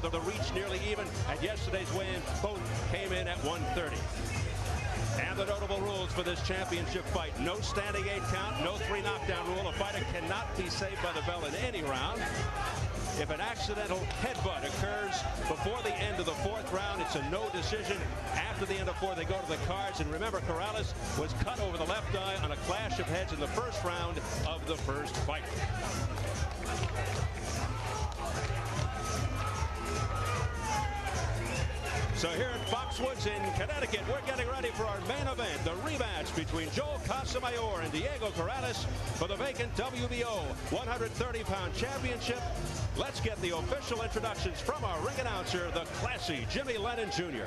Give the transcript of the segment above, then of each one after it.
The reach nearly even at yesterday's weigh-in. Both came in at 130. And the notable rules for this championship fight: no standing 8 count, no 3 knockdown rule. A fighter cannot be saved by the bell in any round. If an accidental headbutt occurs before the end of the 4th round, it's a no decision. After the end of 4, they go to the cards. And remember, Corrales was cut over the left eye on a clash of heads in the 1st round of the 1st fight. So here at Foxwoods in Connecticut, we're getting ready for our main event, the rematch between Joel Casamayor and Diego Corrales for the vacant WBO 130-pound championship. Let's get the official introductions from our ring announcer, the classy Jimmy Lennon Jr.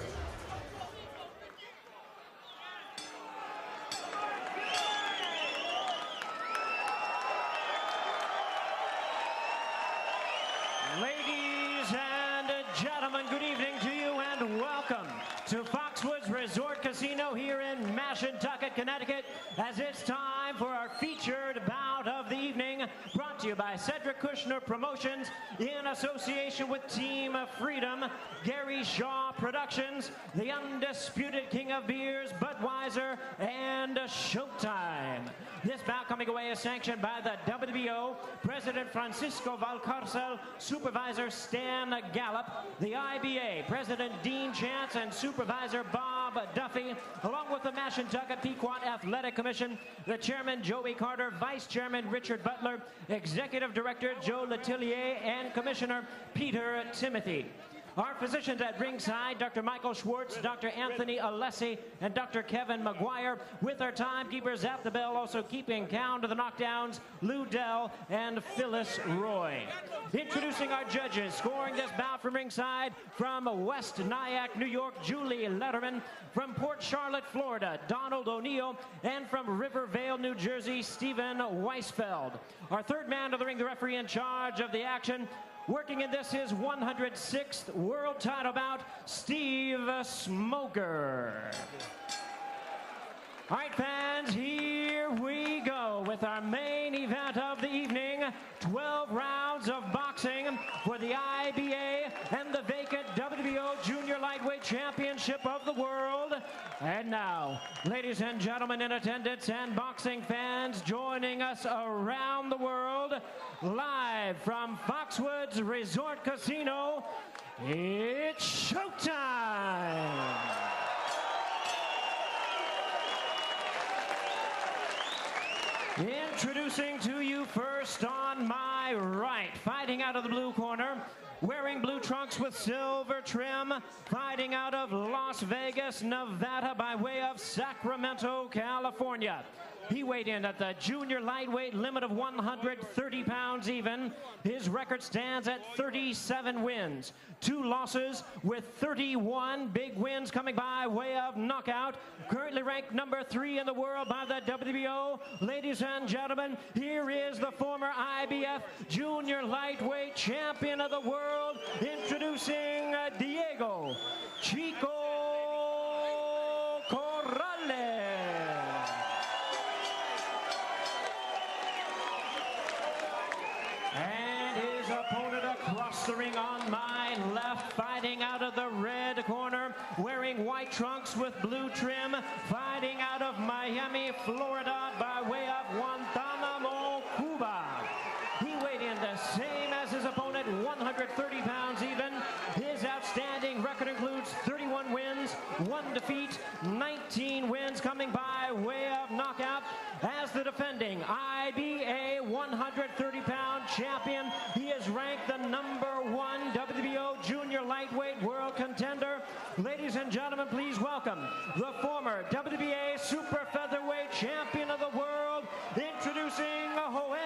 Ladies and gentlemen, good evening to you and welcome to Foxwoods Resort Casino here in Mashantucket, Connecticut, as it's time for our featured bout of the evening, brought to you by Cedric Kushner Promotions in association with Team Freedom, Gary Shaw Productions, the undisputed king of beers, Budweiser, and Showtime. This bout coming away is sanctioned by the WBO, President Francisco Valcarcel, Supervisor Stan Gallup, the IBA, President Dean Chance, and Supervisor Bob Duffy, along with the Mashantucket Pequot Athletic Commission, the Chairman Joey Carter, Vice Chairman Richard Butler, Executive Director Joe Letellier, and Commissioner Peter Timothy. Our physicians at ringside, Dr. Michael Schwartz, Dr. Anthony Alessi, and Dr. Kevin McGuire, with our timekeepers at the bell, also keeping count of the knockdowns, Lou Dell and Phyllis Roy. Introducing our judges, scoring this bout from ringside, from West Nyack, New York, Julie Letterman, from Port Charlotte, Florida, Donald O'Neill, and from Rivervale, New Jersey, Stephen Weisfeld. Our third man to the ring, the referee in charge of the action, working in this his 106th world title bout, Steve Smoker. All right, fans, here we go with our main event of the evening. 12 rounds of boxing for the IBA and the vacant WBO Junior Lightweight Championship of the world. And now, ladies and gentlemen in attendance and boxing fans joining us around the world, live from Foxwoods Resort Casino, it's showtime! Introducing to you first on my right, fighting out of the blue corner, wearing blue trunks with silver trim, fighting out of Las Vegas, Nevada by way of Sacramento, California. He weighed in at the junior lightweight limit of 130 pounds even. His record stands at 37 wins, 2 losses with 31 big wins coming by way of knockout. Currently ranked number 3 in the world by the WBO. Ladies and gentlemen, here is the former IBF junior lightweight champion of the world, introducing Diego Chico Corrales. And his opponent across the ring on my left, fighting out of the red corner, wearing white trunks with blue trim, fighting out of Miami, Florida by way of Guantanamo, Cuba. He weighed in the same as his opponent, 130 pounds even. His outstanding record includes 31 wins, 1 defeat, 19 wins coming by way of knockout. As the defending IBA 130-pound champion, he is ranked the number 1 WBO junior lightweight world contender. Ladies and gentlemen, please welcome the former WBA super featherweight champion of the world, introducing Joel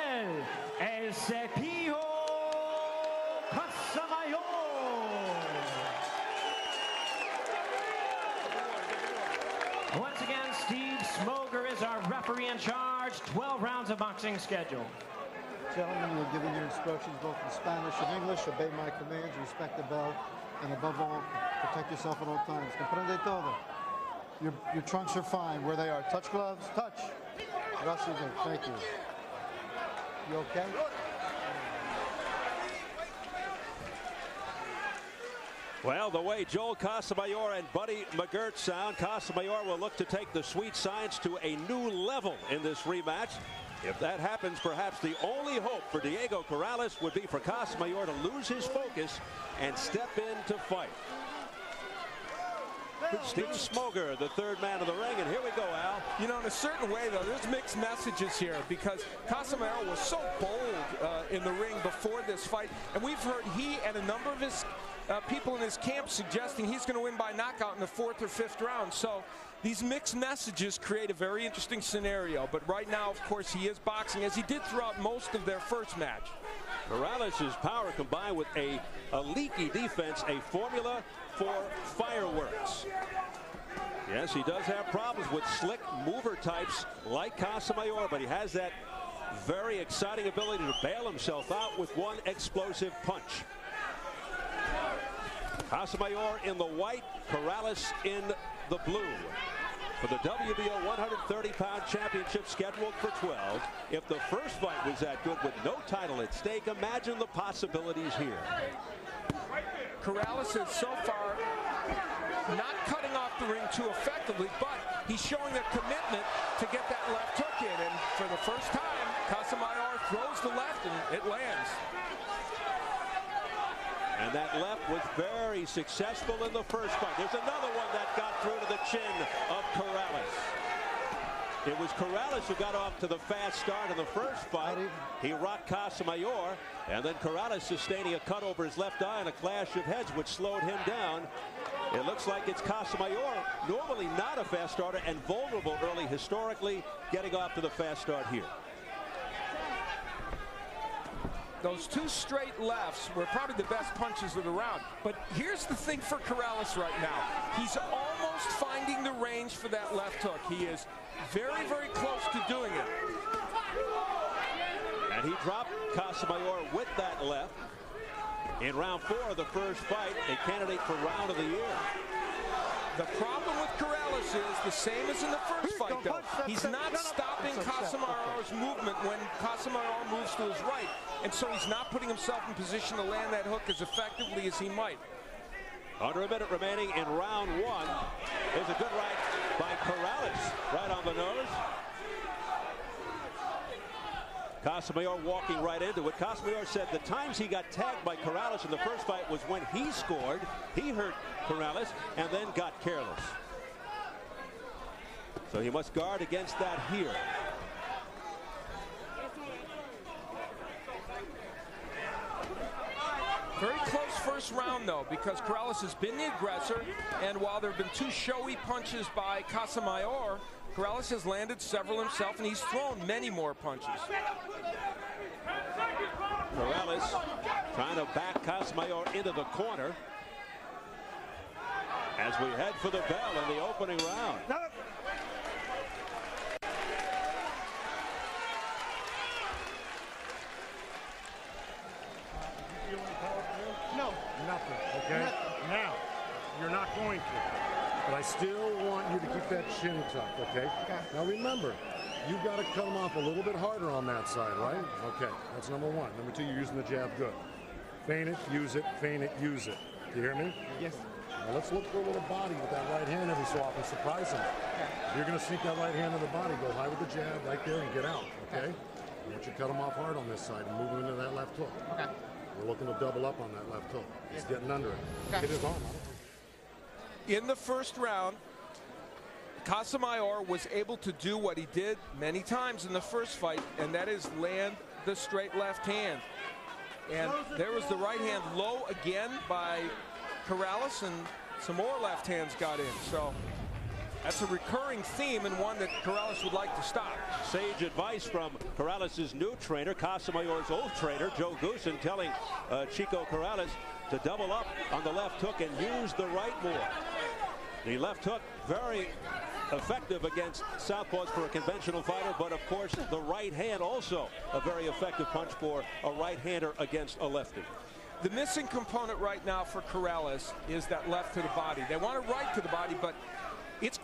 El Cepillo Casamayor. Once again, Steve Smoker is our referee in charge. 12 rounds of boxing schedule. Gentlemen, you're given your instructions both in Spanish and English. Obey my commands, respect the bell, and above all, protect yourself at all times. Comprende todo. Your trunks are fine where they are. Touch gloves, touch. Gracias, thank you. You okay? Well, the way Joel Casamayor and Buddy McGirt sound, Casamayor will look to take the sweet science to a new level in this rematch. If that happens, perhaps the only hope for Diego Corrales would be for Casamayor to lose his focus and step in to fight. Steve Smoger, the third man of the ring, and here we go, Al. You know, in a certain way, though, there's mixed messages here because Casamayor was so bold in the ring before this fight, and we've heard he and a number of his people in his camp suggesting he's going to win by knockout in the 4th or 5th round. So these mixed messages create a very interesting scenario. But right now, of course, he is boxing, as he did throughout most of their first match. Corrales' power combined with a leaky defense, a formula for fireworks. Yes, he does have problems with slick mover types like Casamayor, but he has that very exciting ability to bail himself out with one explosive punch. Casamayor in the white, Corrales in the blue. For the WBO 130-pound championship scheduled for 12. If the first fight was that good with no title at stake, imagine the possibilities here. Corrales is so far not cutting off the ring too effectively, but he's showing a commitment to get that left hook in. And for the first time, Casamayor throws the left and it lands. And that left was very successful in the first fight. There's another one that got through to the chin of Corrales. It was Corrales who got off to the fast start in the first fight. He rocked Casamayor, and then Corrales sustaining a cut over his left eye and a clash of heads, which slowed him down. It looks like it's Casamayor, normally not a fast starter and vulnerable early historically, getting off to the fast start here. Those two straight lefts were probably the best punches of the round. But here's the thing for Corrales right now. He's almost finding the range for that left hook. He is very, very close to doing it. And he dropped Casamayor with that left. In round 4 of the first fight, a candidate for round of the year. The problem with Corrales is the same as in the first fight, though. He's not stopping Casamayor's movement when Casamayor moves to his right. And so he's not putting himself in position to land that hook as effectively as he might. Under a minute remaining in round 1. There's a good right by Corrales, right on the nose. Casamayor walking right into it. Casamayor said the times he got tagged by Corrales in the first fight was when he scored. He hurt Corrales and then got careless. So he must guard against that here. Very close first round, though, because Corrales has been the aggressor, and while there have been 2 showy punches by Casamayor, Corrales has landed several himself, and he's thrown many more punches. Corrales trying to back Casamayor into the corner as we head for the bell in the opening round. No. Nothing, okay? Now, you're not going to. But I still want you to keep that chin tucked, okay? Now remember, you've got to cut him off a little bit harder on that side, right? Okay, that's number 1. Number 2, you're using the jab good. Feint it, use it, feint it, use it. Do you hear me? Yes. Now let's look for a little body with that right hand every so often, surprise him. You're going to sneak that right hand in the body, go high with the jab right there and get out, okay? I want you to cut him off hard on this side and move him into that left hook. Okay. We're looking to double up on that left hook. He's getting under it. Hit his arm. In the first round, Casamayor was able to do what he did many times in the first fight, and that is land the straight left hand. And there was the right hand low again by Corrales, and some more left hands got in. So that's a recurring theme and one that Corrales would like to stop. Sage advice from Corrales' new trainer, Casamayor's old trainer, Joe Goosen, telling Chico Corrales to double up on the left hook and use the right more. The left hook very effective against southpaws for a conventional fighter, but of course the right hand also a very effective punch for a right-hander against a lefty. The missing component right now for Corrales is that left to the body. They want a right to the body, but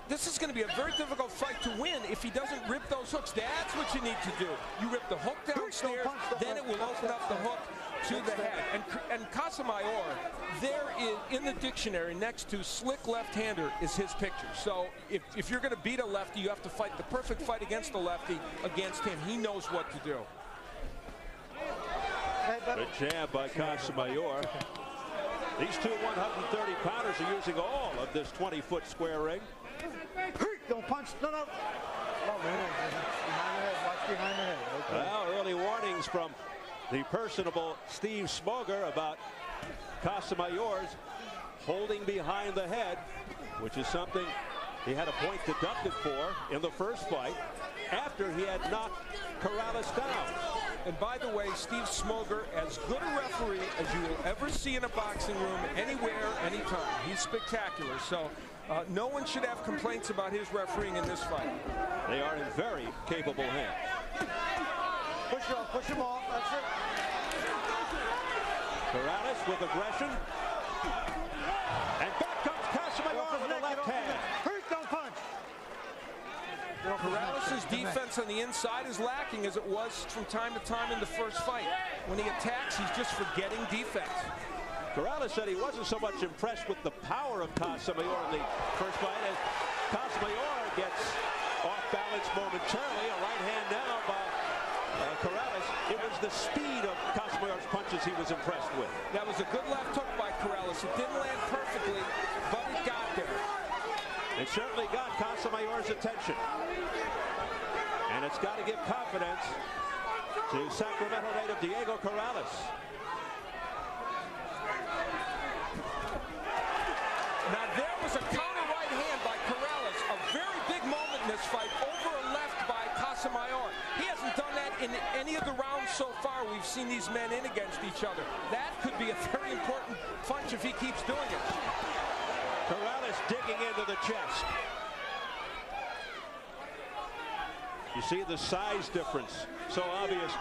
this is going to be a very difficult fight to win if he doesn't rip those hooks. That's what you need to do. You rip the hook downstairs, then it will open up the hook to the head. And Casamayor, there is, in the dictionary next to slick left-hander is his picture. So if you're going to beat a lefty, you have to fight the perfect fight against the lefty against him. He knows what to do. Good jab by Casamayor. These two 130-pounders are using all of this 20-foot square ring. Don't punch. No, no. Oh, man. Behind the head. Watch behind the head. Okay. Well, early warnings from the personable Steve Smoger about Casamayor's holding behind the head, which is something he had a point deducted for in the first fight after he had knocked Corrales down. And by the way, Steve Smoger, as good a referee as you will ever see in a boxing room, anywhere, anytime. He's spectacular. So no one should have complaints about his refereeing in this fight. They are in very capable hands. Push him off. That's it. Corrales with aggression. And back comes Casamayor with the left hand. Don't punch. Corrales' defense on the inside is lacking, as it was from time to time in the first fight. When he attacks, he's just forgetting defense. Corrales said he wasn't so much impressed with the power of Casamayor in the first fight as Casamayor gets off balance momentarily. A right hand now by Corrales. It was the speed of Casamayor's punches he was impressed with. That was a good left hook by Corrales. It didn't land perfectly, but it got there. It certainly got Casamayor's attention. And it's got to give confidence to Sacramento native Diego Corrales. Now there was a counter right hand by Corrales. A very big moment in this fight over a left by Casamayor. He hasn't done that in any of the rounds so far. We've seen these men in against each other. That could be a very important punch if he keeps doing it. Corrales digging into the chest. You see the size difference, so obvious.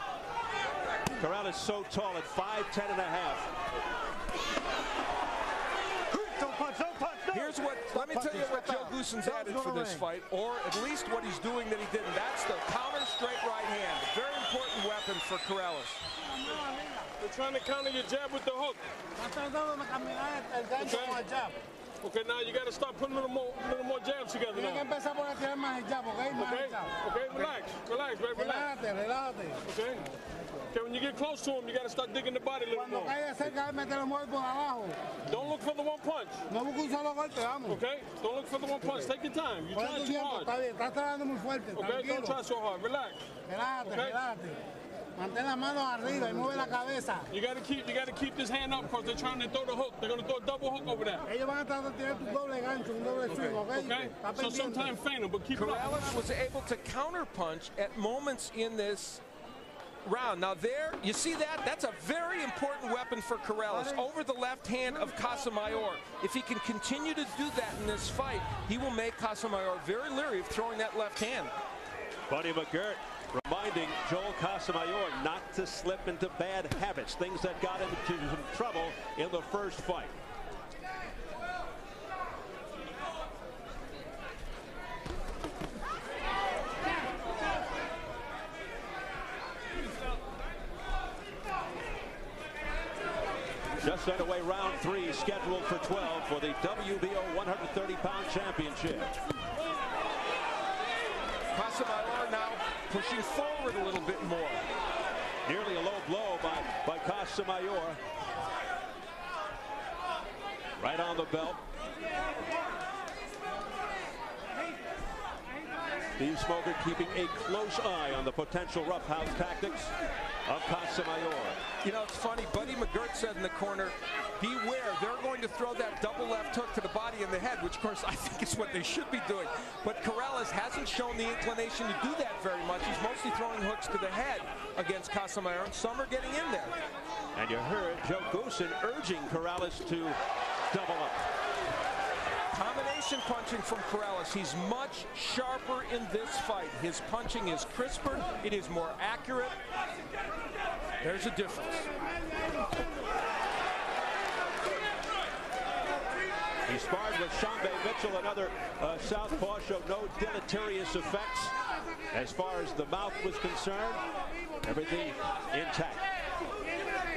Corrales so tall at 5'10" and a half. Don't punch. Don't punch. No. Here's what, let me tell you what Joe Goossen's added for this fight, or at least what he's doing that he didn't. That's the counter straight right hand. A very important weapon for Corrales. They're trying to counter your jab with the hook. Okay, now you got to start putting a little more jabs together now. Okay, relax, right, relax. Okay. Okay, when you get close to him, you got to start digging the body a little more. Don't look for the one punch. Okay? Don't look for the one punch. Take your time. You're trying too hard. Okay? Don't try so hard. Relax. Okay? Mantén la mano arriba y mueve la cabeza. You got to keep this hand up because they're trying to throw the hook. They're going to throw a double hook over there. Ellos van a tratar de tirar tu doble gancho, un doble swing, okay? So sometimes feint them, but keep it up. Corrales was able to counterpunch at moments in this round. Now there, you see that? That's a very important weapon for Corrales over the left hand of Casamayor. If he can continue to do that in this fight, he will make Casamayor very leery of throwing that left hand. Buddy McGirt reminding Joel Casamayor not to slip into bad habits, things that got him into some trouble in the first fight. Just underway, round 3, scheduled for 12 for the WBO 130-pound championship. Casamayor now pushing forward a little bit more. Nearly a low blow by Casamayor. Right on the belt. Steve Smoger keeping a close eye on the potential roughhouse tactics of Casamayor. You know, it's funny, Buddy McGirt said in the corner, beware, they're going to throw that double left hook to the body and the head, which of course I think is what they should be doing. But Corrales hasn't shown the inclination to do that very much. He's mostly throwing hooks to the head against Casamayor, and some are getting in there. And you heard Joe Goossen urging Corrales to double up. Combination punching from Corrales. He's much sharper in this fight. His punching is crisper. It is more accurate. There's a difference. He sparred with Shambe Mitchell, another southpaw, showed no deleterious effects as far as the mouth was concerned. Everything intact.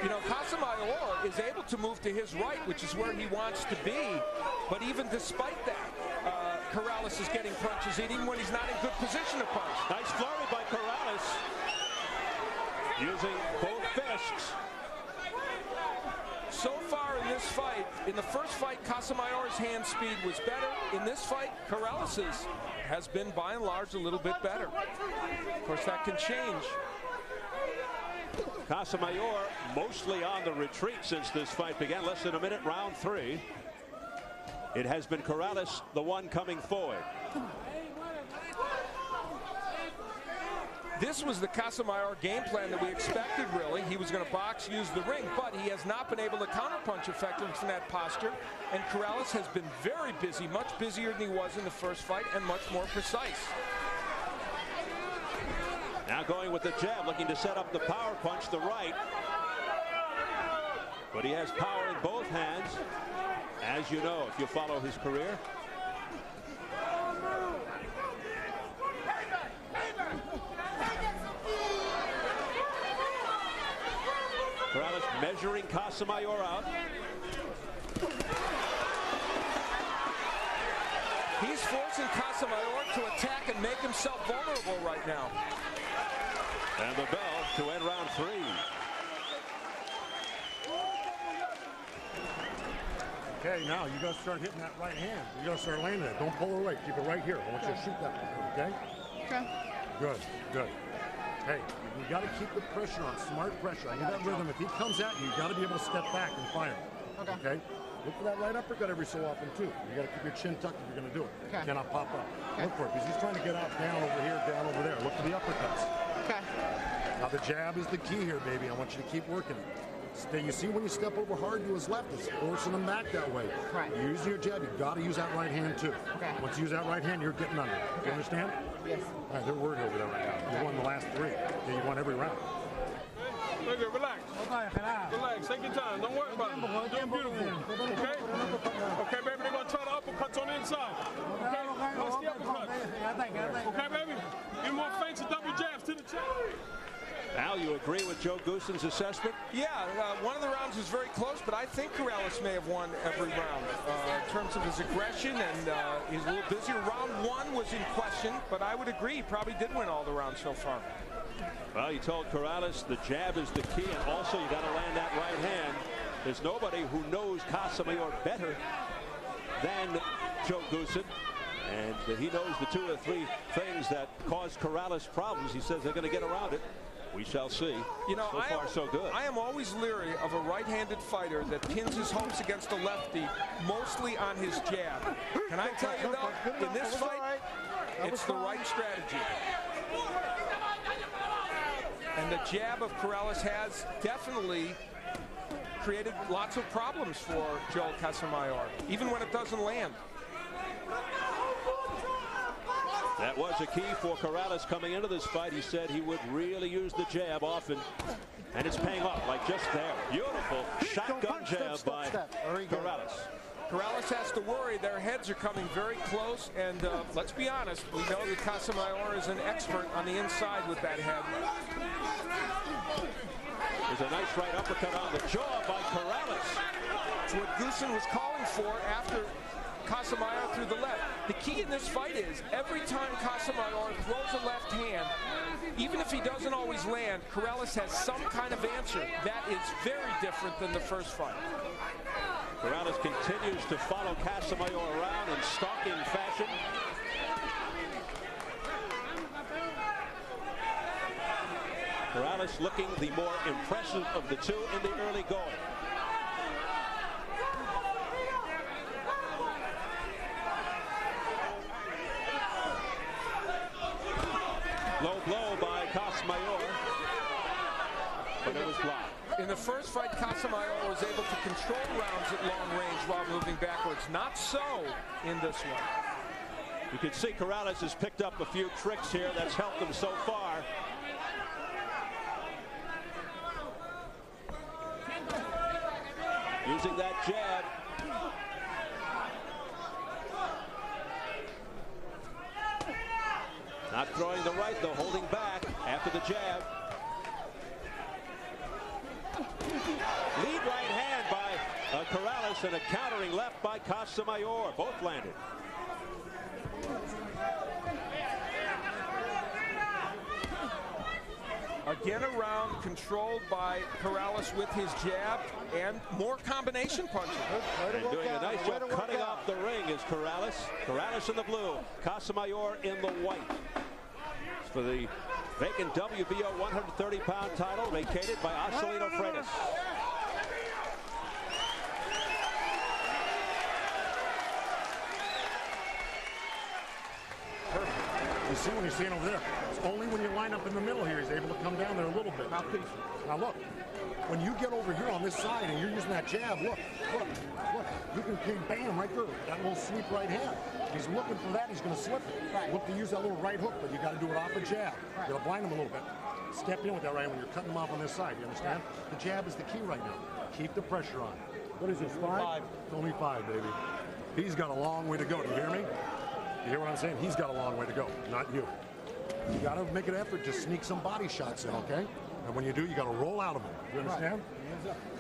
You know, Casamayor is able to move to his right, which is where he wants to be. But even despite that, Corrales is getting punches in, even when he's not in good position to punch. Nice flurry by Corrales, using both fists. So far in this fight, in the first fight, Casamayor's hand speed was better. In this fight, Corrales's has been, by and large, a little bit better. Of course, that can change. Casamayor mostly on the retreat since this fight began. Less than a minute, round 3. It has been Corrales, the one coming forward. This was the Casamayor game plan that we expected, really. He was going to box, use the ring, but he has not been able to counterpunch effectively from that posture. And Corrales has been very busy, much busier than he was in the first fight, and much more precise. Now going with the jab, looking to set up the power punch, the right. But he has power in both hands, as you know, if you follow his career. Corrales measuring Casamayor out. He's forcing Casamayor to attack and make himself vulnerable right now. And the bell to end round 3. Okay, now you got to start hitting that right hand. You got to start landing it. Don't pull away. Keep it right here. I want you to shoot that one, okay? Okay. Good, good. Hey, you got to keep the pressure on, smart pressure. I need that rhythm. If he comes at you, you got to be able to step back and fire. Okay? Look for that right uppercut every so often, too. You got to keep your chin tucked if you're going to do it. Okay. You cannot pop up. Look for it, because he's trying to get out, down over here, down over there. Look for the uppercuts. Okay. Now, the jab is the key here, baby. I want you to keep working it. You see when you step over hard to his left, it's forcing him back that way. Right. You're using your jab, you've got to use that right hand, too. Okay. Once you use that right hand, you're getting under. Okay. You understand? Yes. All right, they're worried over there right now. You won the last 3. Yeah, you won every round. Okay, relax. Relax, take your time. Don't worry about it. You're doing beautiful. Okay? Okay, baby, they're going to try the uppercuts on the inside. Okay? Watch the uppercuts. Okay, baby? Give more feints and double jabs to the chest. Al, you agree with Joe Goossen's assessment? Yeah, one of the rounds was very close, but I think Corrales may have won every round in terms of his aggression, and he's a little busier. Round 1 was in question, but I would agree he probably did win all the rounds so far. Well, you told Corrales the jab is the key, and also you got to land that right hand. There's nobody who knows Casamayor better than Joe Goossen. And he knows the 2 or 3 things that cause Corrales problems. He says they're going to get around it. We shall see. You know, so far, so good. I am always leery of a right-handed fighter that pins his hopes against a lefty, mostly on his jab. Can I tell you, though, in this fight, it's the right strategy. And the jab of Corrales has definitely created lots of problems for Joel Casamayor, even when it doesn't land. That was a key for Corrales coming into this fight. He said he would really use the jab often, and it's paying off like just there. Beautiful shotgun jab by Corrales. Corrales has to worry. Their heads are coming very close, and let's be honest, we know that Casamayor is an expert on the inside with that head. There's a nice right uppercut on the jaw by Corrales. It's what Goossen was calling for after Casamayor through the left. The key in this fight is every time Casamayor throws a left hand, even if he doesn't always land, Corrales has some kind of answer. That is very different than the first fight. Corrales continues to follow Casamayor around in stalking fashion. Corrales looking the more impressive of the 2 in the early going. Low blow by Casamayor, but it was blocked. In the first fight, Casamayor was able to control rounds at long range while moving backwards. Not so in this one. You can see Corrales has picked up a few tricks here that's helped him so far. Using that jab. Not throwing the right, though, holding back after the jab. Corrales and a countering left by Casamayor. Both landed. Again, a round controlled by Corrales with his jab and more combination punches. And doing a nice job cutting off the ring is Corrales. Corrales in the blue, Casamayor in the white. For the vacant WBO 130-pound title, vacated by Ocelino Freitas. Perfect. You see when he's standing over there, it's only when you line up in the middle here he's able to come down there a little bit. Now look, when you get over here on this side and you're using that jab, look, you can bam right there, that little sweep right hand. He's looking for that, he's going to slip it. Right. Look to use that little right hook, but you got to do it off a jab. You got to blind him a little bit. Step in with that right hand when you're cutting him off on this side, you understand? The jab is the key right now. Keep the pressure on. What is this, 5? It's only 5, baby. He's got a long way to go, do you hear me? You hear what I'm saying? He's got a long way to go, not you. You got to make an effort to sneak some body shots in, okay? And when you do, you got to roll out of them. You understand?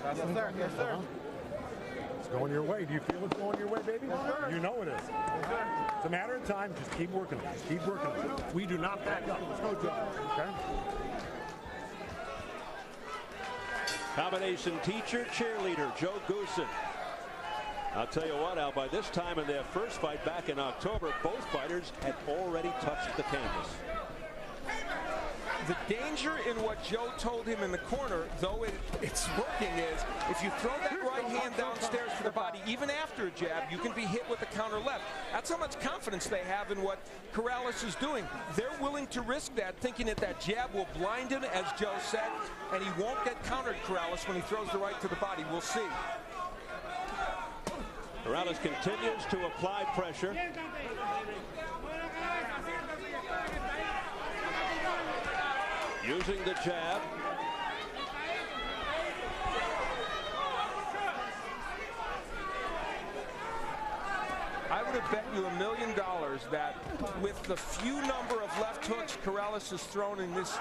Yes, sir. Yes, sir. It's going your way. Do you feel it's going your way, baby? Yes, sir. You know it is. Yes, sir. It's a matter of time. Just keep working. Just keep working. We do not back up. Let's go, Joe. Okay? Combination teacher, cheerleader, Joe Goosen. I'll tell you what, Al, by this time in their first fight back in October, both fighters had already touched the canvas. The danger in what Joe told him in the corner, though it's working, is if you throw that right hand downstairs for the body, even after a jab, you can be hit with a counter left. That's how much confidence they have in what Corrales is doing. They're willing to risk that, thinking that that jab will blind him, as Joe said, and he won't get countered, Corrales, when he throws the right to the body. We'll see. Corrales continues to apply pressure. Using the jab. I would have bet you $1 million that with the few number of left hooks Corrales has thrown in these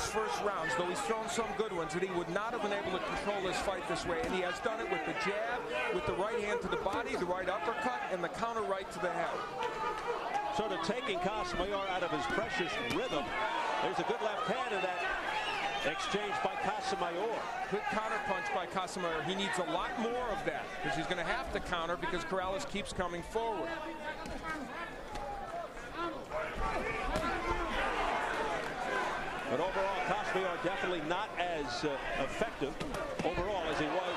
first rounds, though he's thrown some good ones, that he would not have been able to control this fight this way. And he has done it with the jab, with the right hand to the body, the right uppercut, and the counter right to the head. Sort of taking Casamayor out of his precious rhythm. There's a good left hand in that exchange by Casamayor. Good counter punch by Casamayor. He needs a lot more of that because he's going to have to counter because Corrales keeps coming forward. But overall, Casamayor definitely not as effective overall as he was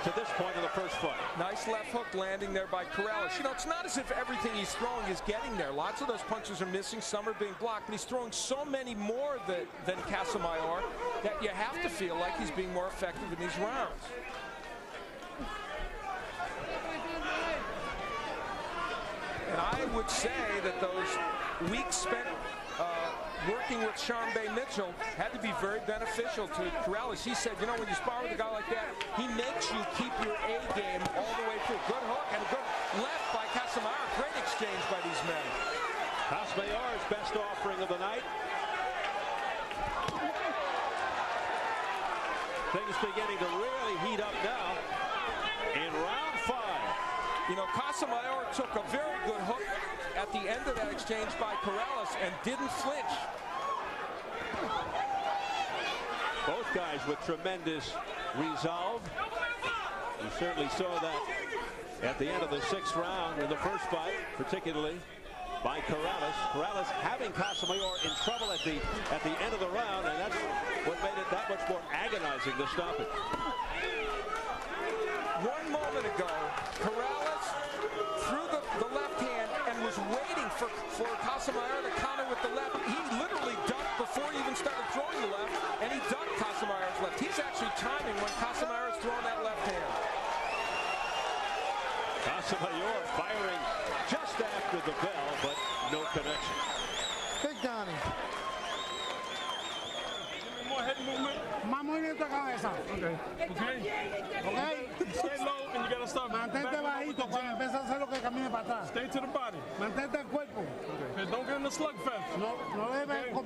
to this point in the first fight. Nice left hook landing there by Corrales. You know, it's not as if everything he's throwing is getting there. Lots of those punches are missing. Some are being blocked. But he's throwing so many more than Casamayor that you have to feel like he's being more effective in these rounds. And I would say that those weeks spent working with Sharmba Mitchell had to be very beneficial to Corrales. He said, you know, when you spar with a guy like that, he makes you keep your A game all the way through. Good hook and a good left by Casamayor. Great exchange by these men. Casamayor's best offering of the night. Things beginning to really heat up now in round 5. You know, Casamayor took a very good hook at the end of that exchange by Corrales and didn't flinch. Both guys with tremendous resolve. We certainly saw that at the end of the 6th round in the first fight, particularly by Corrales. Corrales having Casamayor in trouble at the end of the round, and that's what made it that much more agonizing to stop it. 1 moment ago, Corrales threw the left hand and was waiting for Casamayor to counter with the left. He literally ducked before he even started throwing the left, and he ducked Casamayor's left. He's actually timing when Casamayor's throwing that left hand. Casamayor firing just after the bell, but no connection. Big Donnie. More head movement. Más movimiento de cabeza. Okay. Okay. Stay low and you gotta stop. Mantente bajito cuando empieza a hacer lo que camine para atrás. Stay to the body. Mantente el cuerpo. Okay. Don't get in the slugfest. No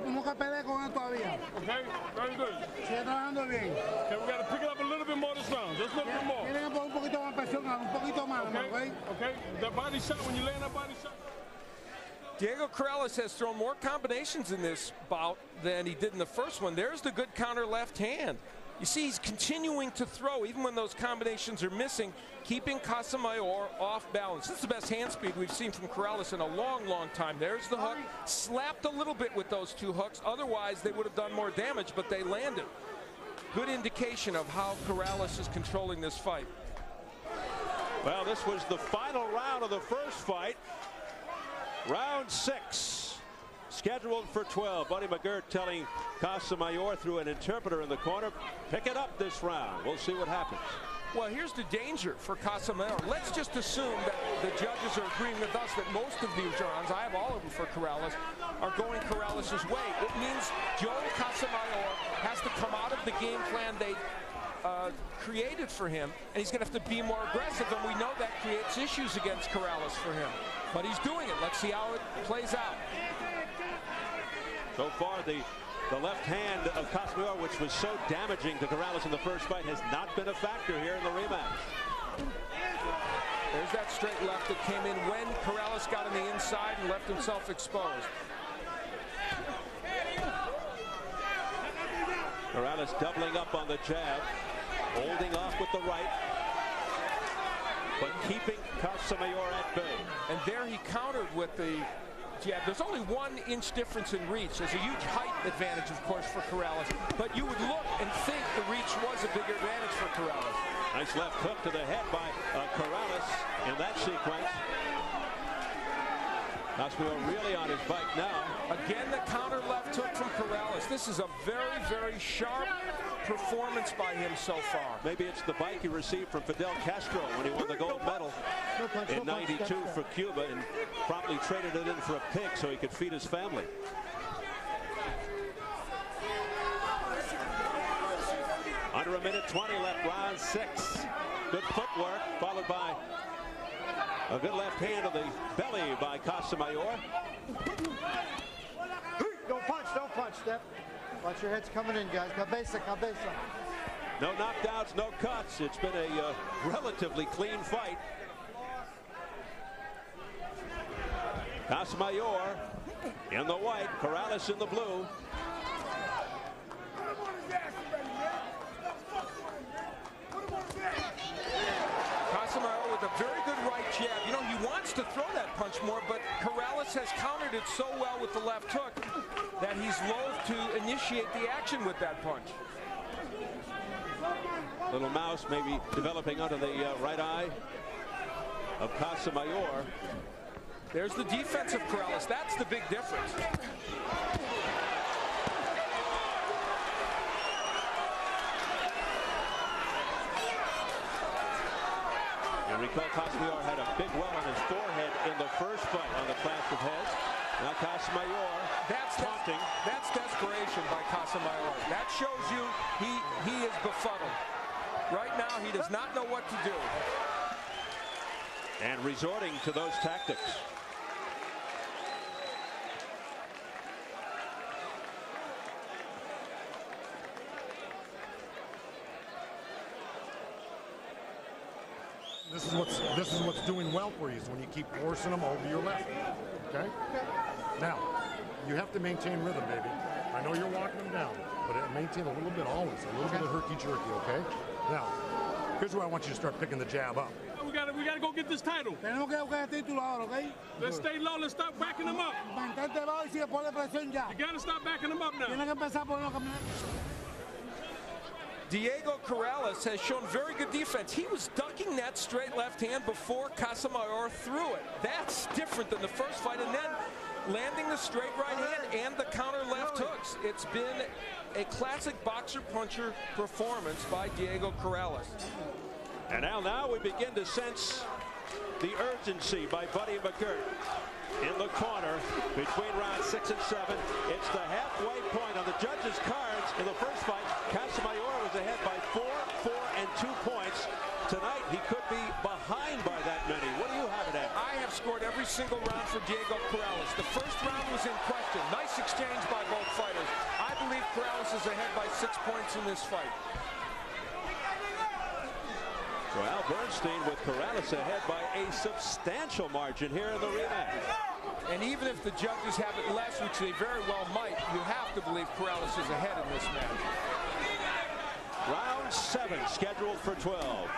nunca peleé con él todavía. Okay. Very good. Sigue trabajando bien. Okay. We gotta pick it up a little bit more. more this round. Just a little bit more. Tiene que poner un poquito más presión, un poquito más, Okay? Okay? That body shot, when you land that body shot. Diego Corrales has thrown more combinations in this bout than he did in the first one. There's the good counter left hand. You see, he's continuing to throw even when those combinations are missing, keeping Casamayor off balance. This is the best hand speed we've seen from Corrales in a long, long time. There's the hook. Slapped a little bit with those two hooks. Otherwise, they would have done more damage, but they landed. Good indication of how Corrales is controlling this fight. Well, this was the final round of the first fight. Round 6, scheduled for 12. Buddy McGirt telling Casamayor through an interpreter in the corner, pick it up this round. We'll see what happens. Well, here's the danger for Casamayor. Let's just assume that the judges are agreeing with us that most of these rounds, I have all of them for Corrales, are going Corrales' way. It means Joe Casamayor has to come out of the game plan they created for him, and he's going to have to be more aggressive, and we know that creates issues against Corrales for him. But he's doing it. Let's see how it plays out. So far, the left hand of Casamayor, which was so damaging to Corrales in the first fight, has not been a factor here in the rematch. There's that straight left that came in when Corrales got on the inside and left himself exposed. Corrales doubling up on the jab, holding off with the right, but keeping Casamayor at bay. And there he countered with the jab. There's only 1 inch difference in reach. There's a huge height advantage, of course, for Corrales. But you would look and think the reach was a bigger advantage for Corrales. Nice left hook to the head by Corrales in that sequence. Casamayor really on his bike now. Again, the counter left hook from Corrales. This is a very, very sharp performance by him so far. Maybe it's the bike he received from Fidel Castro when he won the gold medal in '92 for Cuba and promptly traded it in for a pig so he could feed his family. Under a minute 20 left, round 6. Good footwork, followed by a good left hand to the belly by Casamayor. Don't punch, Step. Watch your heads coming in, guys. Cabeza. No knockdowns, no cuts. It's been a relatively clean fight. Casamayor in the white, Corrales in the blue. Casamayor with a very good right jab. You know, he wants to throw that punch more, but Corrales has countered it so well with the left hook that he's loath to initiate the action with that punch. Little mouse maybe developing under the right eye of Casamayor. There's the defense of Corrales. That's the big difference. You recall Casamayor had a big well on his forehead in the first fight on the clash of heads. Now Casamayor taunting. That's desperation by Casamayor. That shows you he is befuddled. Right now he does not know what to do. And resorting to those tactics. This is what's doing well for you is when you keep forcing them over your left. Okay? Now, you have to maintain rhythm, baby. I know you're walking them down, but maintain a little bit always, a little bit of herky-jerky, okay? Now, here's where I want you to start picking the jab up. We gotta go get this title. Tenemos que buscar el título ahora, ¿ok? Let's stay low. Let's stop backing them up. Mantente bajo y sigue ponle presión ya. You gotta stop backing them up now. Tiene que empezar por lo que... Diego Corrales has shown very good defense. He was ducking that straight left hand before Casamayor threw it. That's different than the first fight. And then landing the straight right hand and the counter left hooks. It's been a classic boxer-puncher performance by Diego Corrales. And now we begin to sense the urgency by Buddy McGirt. In the corner between rounds 6 and 7. It's the halfway point on the judges' cards. In the first fight, Casamayor was ahead by 4, 4, and 2 points. Tonight, he could be behind by that many. What do you have it at? I have scored every single round for Diego Corrales. The first round was in question. Nice exchange by both fighters. I believe Corrales is ahead by 6 points in this fight. Well, Bernstein with Corrales ahead by a substantial margin here in the rematch. And even if the judges have it less, which they very well might, you have to believe Corrales is ahead in this match. Round 7 scheduled for 12.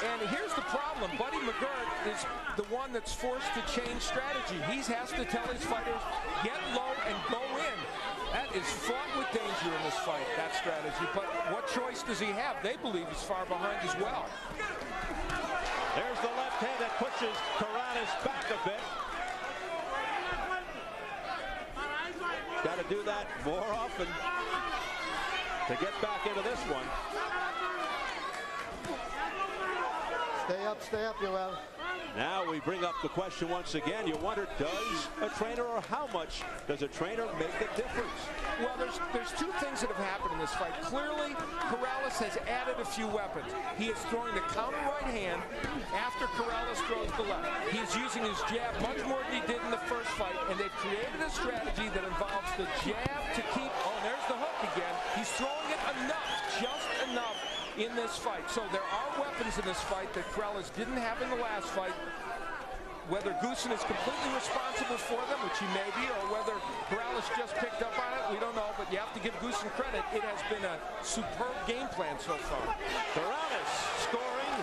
And here's the problem. Buddy McGirt is the one that's forced to change strategy. He has to tell his fighters, get low and go in. That is fraught with danger in this fight, that strategy. But what choice does he have? They believe he's far behind as well. There's the left hand that pushes Corrales back a bit. Got to do that more often to get back into this one. Stay up, Yoel. Now we bring up the question once again. You wonder, does a trainer, or how much does a trainer make a difference? Well, there's two things that have happened in this fight. Clearly, Corrales has added a few weapons. He is throwing the counter right hand after Corrales throws the left. He's using his jab much more than he did in the first fight, and they've created a strategy that involves the jab to keep, oh, there's the hook again. He's throwing it enough, just enough in this fight. So there are weapons in this fight that Corrales didn't have in the last fight. Whether Goossen is completely responsible for them, which he may be, or whether Corrales just picked up on it, we don't know, but you have to give Goossen credit. It has been a superb game plan so far. Corrales scoring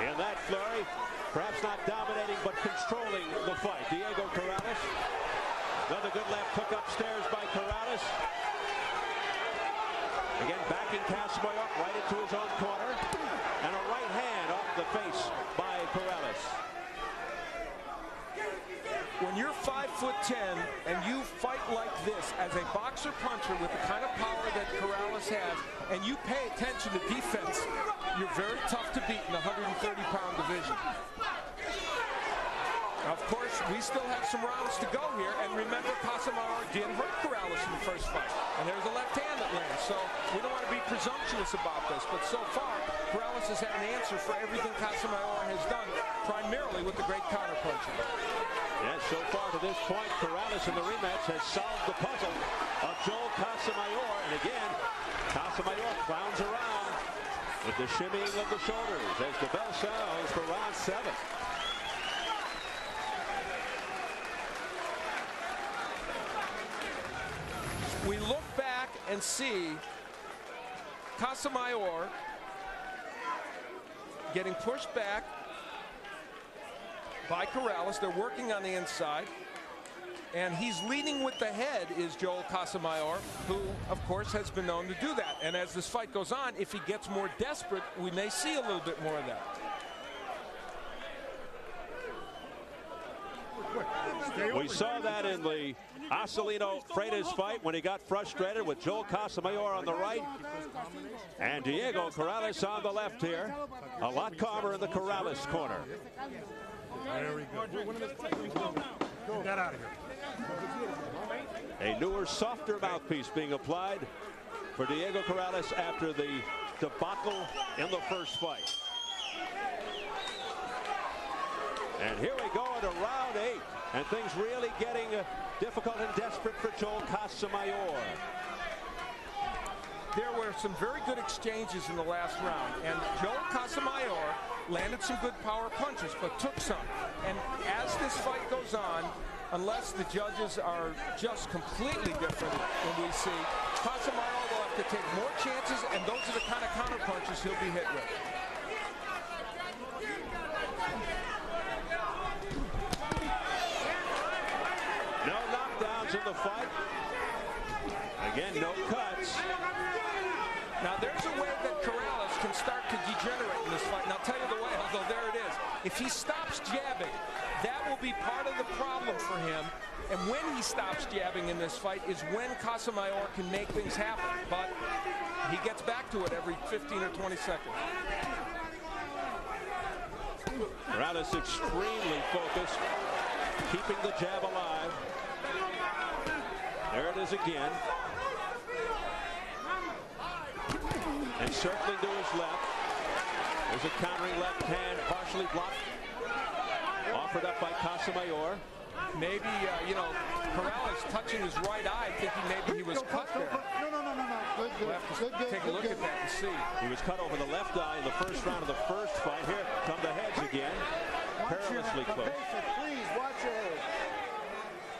in that flurry, perhaps not dominating, but controlling the fight. Diego Corrales, another good left hook upstairs by Corrales. Again, backing Casamayor right into his own corner, and a right hand off the face by Corrales. When you're 5'10" and you fight like this as a boxer puncher with the kind of power that Corrales has, and you pay attention to defense, you're very tough to beat in the 130-pound division. Of course, we still have some rounds to go here, and remember, Casamayor did hurt Corrales in the first fight, and there's a left hand that lands, so we don't want to be presumptuous about this, but so far, Corrales has had an answer for everything Casamayor has done, primarily with the great counterpunching. Yes, so far to this point, Corrales in the rematch has solved the puzzle of Joel Casamayor, and again, Casamayor clowns around with the shimmying of the shoulders as the bell sounds for round 7. We look back and see Casamayor getting pushed back by Corrales. They're working on the inside. And he's leading with the head is Joel Casamayor, who, of course, has been known to do that. And as this fight goes on, if he gets more desperate, we may see a little bit more of that. We saw that in the Acelino Freitas fight when he got frustrated with Joel Casamayor on the right and Diego Corrales on the left here. A lot calmer in the Corrales corner. There we go. Get that out of here. A newer, softer mouthpiece being applied for Diego Corrales after the debacle in the first fight. And here we go into round 8, and things really getting difficult and desperate for Joel Casamayor. There were some very good exchanges in the last round, and Joel Casamayor landed some good power punches, but took some. And as this fight goes on, unless the judges are just completely different than we see, Casamayor will have to take more chances, and those are the kind of counter punches he'll be hit with. No knockdowns in the fight. Again, no cuts. Now, there's a way that Corrales can start to degenerate in this fight, and I'll tell you the way, although there it is. If he stops jabbing, that will be part of the problem for him. And when he stops jabbing in this fight is when Casamayor can make things happen. But he gets back to it every 15 or 20 seconds. Corrales extremely focused, keeping the jab alive. There it is again. And circling to his left. There's a countering left hand, partially blocked. Offered up by Casamayor. Maybe, you know, Corrales touching his right eye, thinking maybe he was cut there. No. Good, We'll have to good, take a look at that and see. He was cut over the left eye in the first round of the first fight. Here come the heads again. Perilously close. Please watch your head.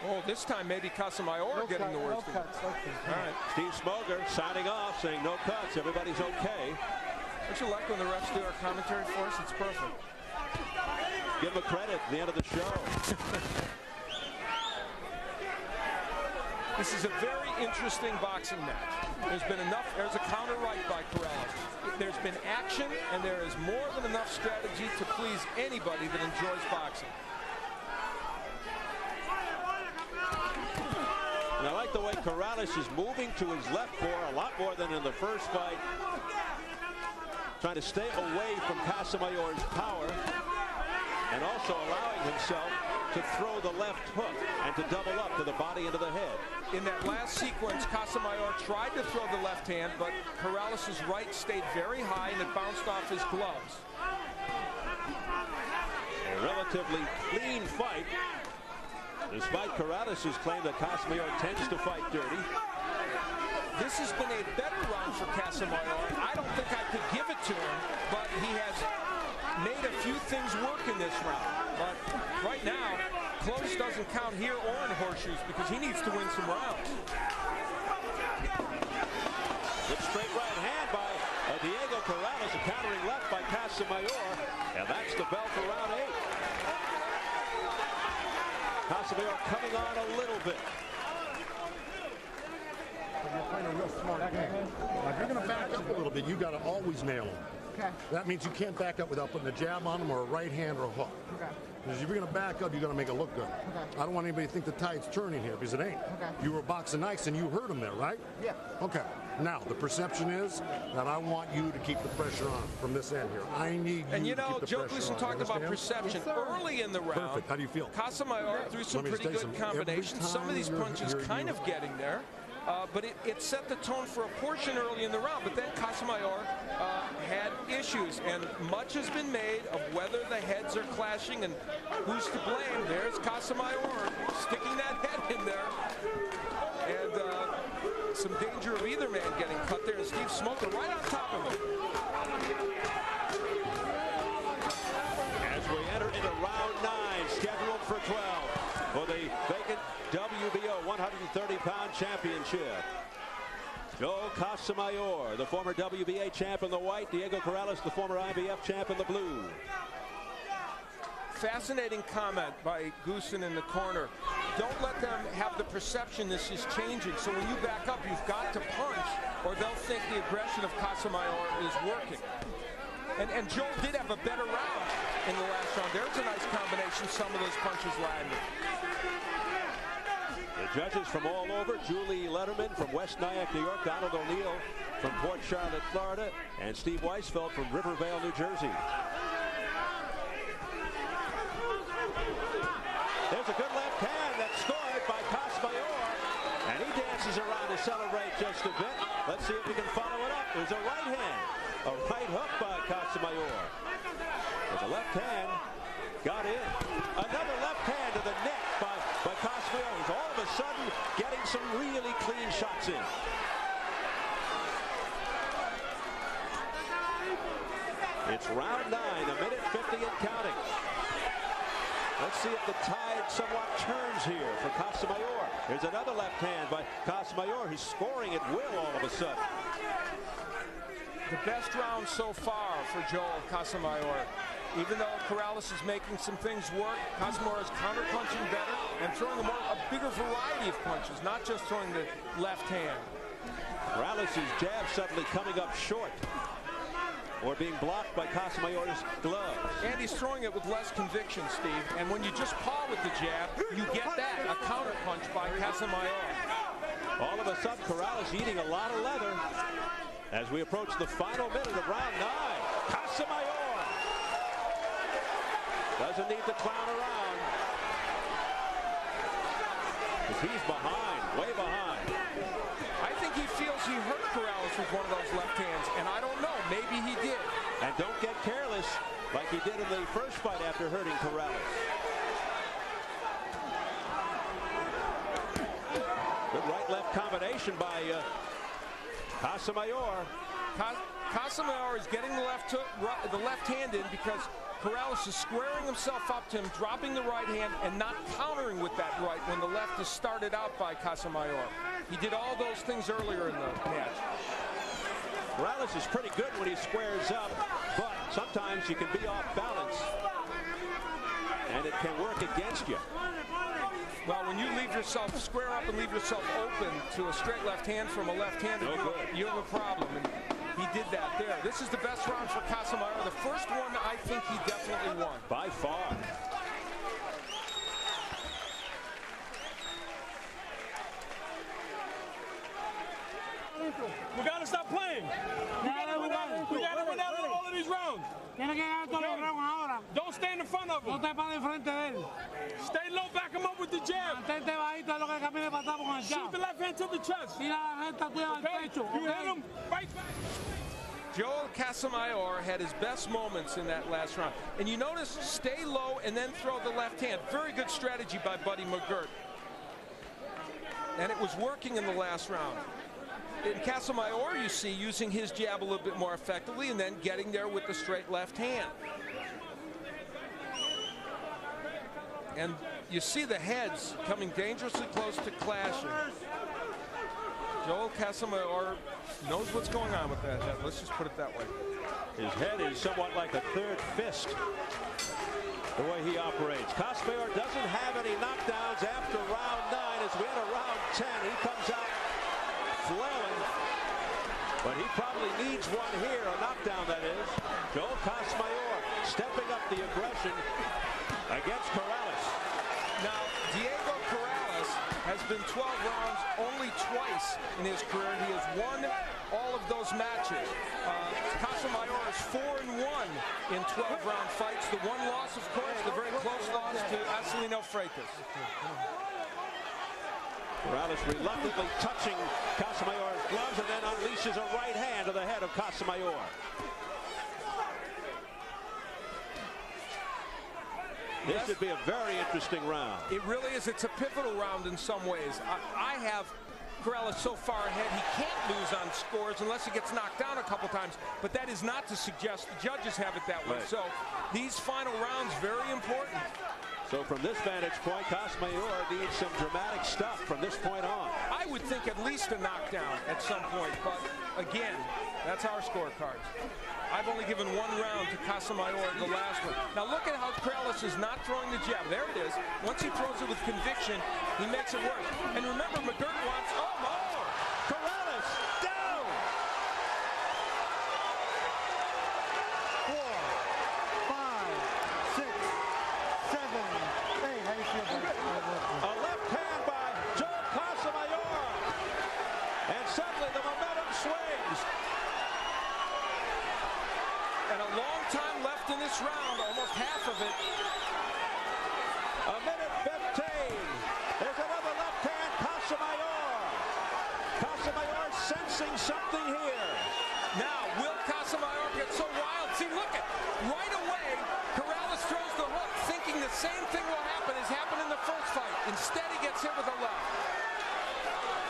Oh, this time maybe Casamayor getting the worst of it. All right. Steve Smoger signing off, saying no cuts. Everybody's okay. Don't you like when the refs do our commentary for us? It's perfect. Give him a credit at the end of the show. This is a very interesting boxing match. There's been enough. There's a counter right by Corrales. There's been action, and there is more than enough strategy to please anybody that enjoys boxing. And I like the way Corrales is moving to his left core a lot more than in the first fight. Trying to stay away from Casamayor's power and also allowing himself to throw the left hook and to double up to the body and to the head. In that last sequence, Casamayor tried to throw the left hand, but Corrales' right stayed very high and it bounced off his gloves. A relatively clean fight, despite Corrales' claim that Casamayor tends to fight dirty. This has been a better round for Casamayor. I don't think I could give it to him, but he has made a few things work in this round. But right now, close doesn't count here or in horseshoes because he needs to win some rounds. Good straight right hand by Diego Corrales, countering left by Casamayor, and that's the bell for round 8. Casamayor coming on a little bit. You're playing a real smart game. Now, if you're going to back up a little bit, you got to always nail them. Okay. That means you can't back up without putting a jab on them or a right hand or a hook. Okay. Because if you're going to back up, you got to make it look good. Okay. I don't want anybody to think the tide's turning here because it ain't. Okay. You were boxing nice and you hurt him there, right? Yeah. Okay. Now, the perception is that I want you to keep the pressure on from this end here. I need you And you to know, keep the Joe pressure Gleason on. talked about Understand? perception early in the round. Perfect. How do you feel? Casamayor threw some Let me pretty just tell good you something. combinations. Some of these punches kind of getting there. But it set the tone for a portion early in the round. But then Casamayor had issues, and much has been made of whether the heads are clashing and who's to blame. There's Casamayor sticking that head in there. And some danger of either man getting cut there. And Steve Smoker right on top of him. As we enter into round 9, scheduled for 12 for the vacant WBO 130-pound championship. Joe Casamayor, the former WBA champ in the white. Diego Corrales, the former IBF champ in the blue. Fascinating comment by Goosen in the corner. Don't let them have the perception this is changing. So when you back up, you've got to punch, or they'll think the aggression of Casamayor is working. And Joe did have a better round in the last round. There's a nice combination, some of those punches landed. The judges from all over: Julie Letterman from West Nyack, New York, Donald O'Neill from Port Charlotte, Florida, and Steve Weisfeld from Rivervale, New Jersey. There's a good left hand that's scored by Casamayor, and he dances around to celebrate just a bit. Let's see if we can follow it up. There's a right hand, a right hook by Casamayor. With the left hand, got in. Another left hand to the neck by Casamayor, who's all of a sudden getting some really clean shots in. It's round 9, a minute 50 and counting. Let's see if the tide somewhat turns here for Casamayor. Here's another left hand by Casamayor, who's scoring at will all of a sudden. The best round so far for Joel Casamayor. Even though Corrales is making some things work, Casamayor is counter-punching better and throwing a bigger variety of punches, not just throwing the left hand. Corrales' jab suddenly coming up short, or being blocked by Casamayor's gloves. And he's throwing it with less conviction, Steve. And when you just paw with the jab, you get that, a counter-punch by Casamayor. All of a sudden, Corrales eating a lot of leather as we approach the final minute of round 9. Casamayor doesn't need to clown around, because he's behind, way behind. I think he feels he hurt Corrales with one of those left hands, and I don't know, maybe he did. And don't get careless like he did in the first fight after hurting Corrales. Good right-left combination by Casamayor. Casamayor is getting the left hand in because Corrales is squaring himself up to him, dropping the right hand, and not countering with that right when the left is started out by Casamayor. He did all those things earlier in the match. Corrales is pretty good when he squares up, but sometimes you can be off balance, and it can work against you. Well, when you leave yourself square up and leave yourself open to a straight left hand from a left-hander, you have a problem. And he did that there. This is the best round for Casamayor. The first one, I think he definitely won. By far. We got to stop playing. We got to win out all of these rounds. Don't stand in front of him. Stay low, back him up with the jab. Shoot the left hand to the chest. Okay? You hit him, right back. Joel Casamayor had his best moments in that last round. And you notice, stay low and then throw the left hand. Very good strategy by Buddy McGirt. And it was working in the last round. In Casamayor, you see, using his jab a little bit more effectively and then getting there with the straight left hand. And you see the heads coming dangerously close to clashing. Joel Casamayor knows what's going on with that head. Let's just put it that way. His head is somewhat like a third fist, the way he operates. Casamayor doesn't have any knockdowns after round 9. As we enter round 10, he comes out flailing, but he probably needs one here, a knockdown that is. Joel Casamayor stepping up the aggression against Corrales. Now, Diego Corrales has been 12 rounds only twice in his career. He has won all of those matches. Casamayor is 4-1 in 12-round fights. The one loss, of course, the very close loss to Acelino Freitas. Corrales reluctantly touching Casamayor's gloves and then unleashes a right hand to the head of Casamayor. This should be a very interesting round. It really is. It's a pivotal round in some ways. I have Corrales so far ahead, he can't lose on scores unless he gets knocked down a couple times, but that is not to suggest the judges have it that way. Right. So these final rounds, very important. So from this vantage point, Casamayor needs some dramatic stuff from this point on. I would think at least a knockdown at some point, but again, that's our scorecards. I've only given one round to Casamayor in the last one. Now look at how Corrales is not throwing the jab. There it is. Once he throws it with conviction, he makes it work. And remember, McGirt wants, Corrales down! 4, 5, 6, 7, 8. How you feel about it? A left hand by Joel Casamayor. And suddenly the momentum swings. and a long time left in this round, almost half of it. A minute 15. There's another left hand, Casamayor. Casamayor sensing something here. Now, will Casamayor get so wild? See, look at, right away, Corrales throws the hook, thinking the same thing will happen as happened in the first fight. Instead, he gets hit with a left.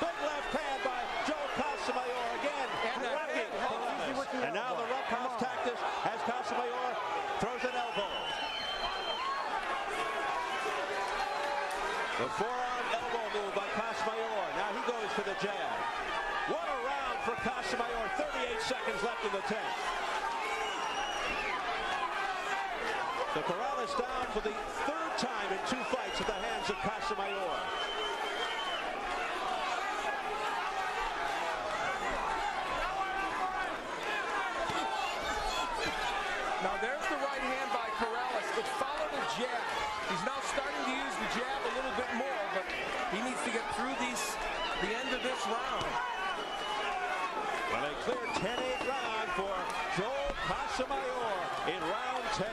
Big left hand by Joe Casamayor again. And now the rough tactics as Casamayor throws an elbow. The forearm elbow move by Casamayor. Now he goes for the jab. What a round for Casamayor. 38 seconds left in the 10th. The Corrales down for the third time in 2 fights at the hands of Casamayor. Now there's the right hand by Corrales. It followed a jab. He's now starting to use the jab a little bit more, but he needs to get through the end of this round. Well, a clear 10-8 round for Joel Casamayor in round 10.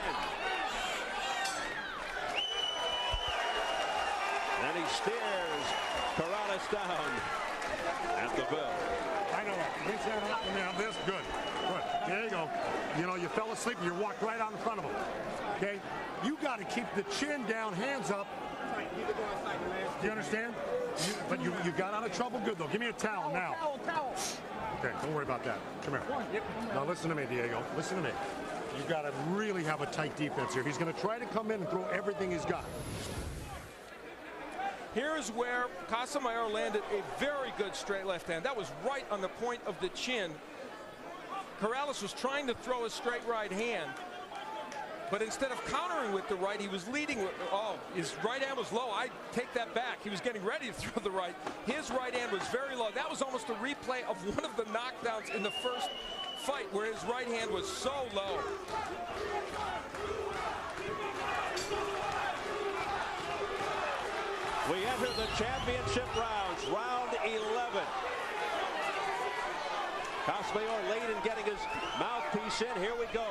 And he stares Corrales down at the bell. I know. Reach that up and down this. Good. Good. There you go. You know, you fell asleep and you walked right out in front of him. Okay? You got to keep the chin down, hands up. Do you understand? But you got out of trouble good, though. Give me a towel now. Okay, don't worry about that. Come here. Now listen to me, Diego. Listen to me. You've got to really have a tight defense here. He's going to try to come in and throw everything he's got. Here's where Casamayor landed a very good straight left hand. That was right on the point of the chin. Corrales was trying to throw a straight right hand, but instead of countering with the right, he was leading with, his right hand was low. I take that back. He was getting ready to throw the right. His right hand was very low. That was almost a replay of one of the knockdowns in the first fight where his right hand was so low. We enter the championship rounds, round 11. Casamayor late in getting his mouthpiece in. Here we go.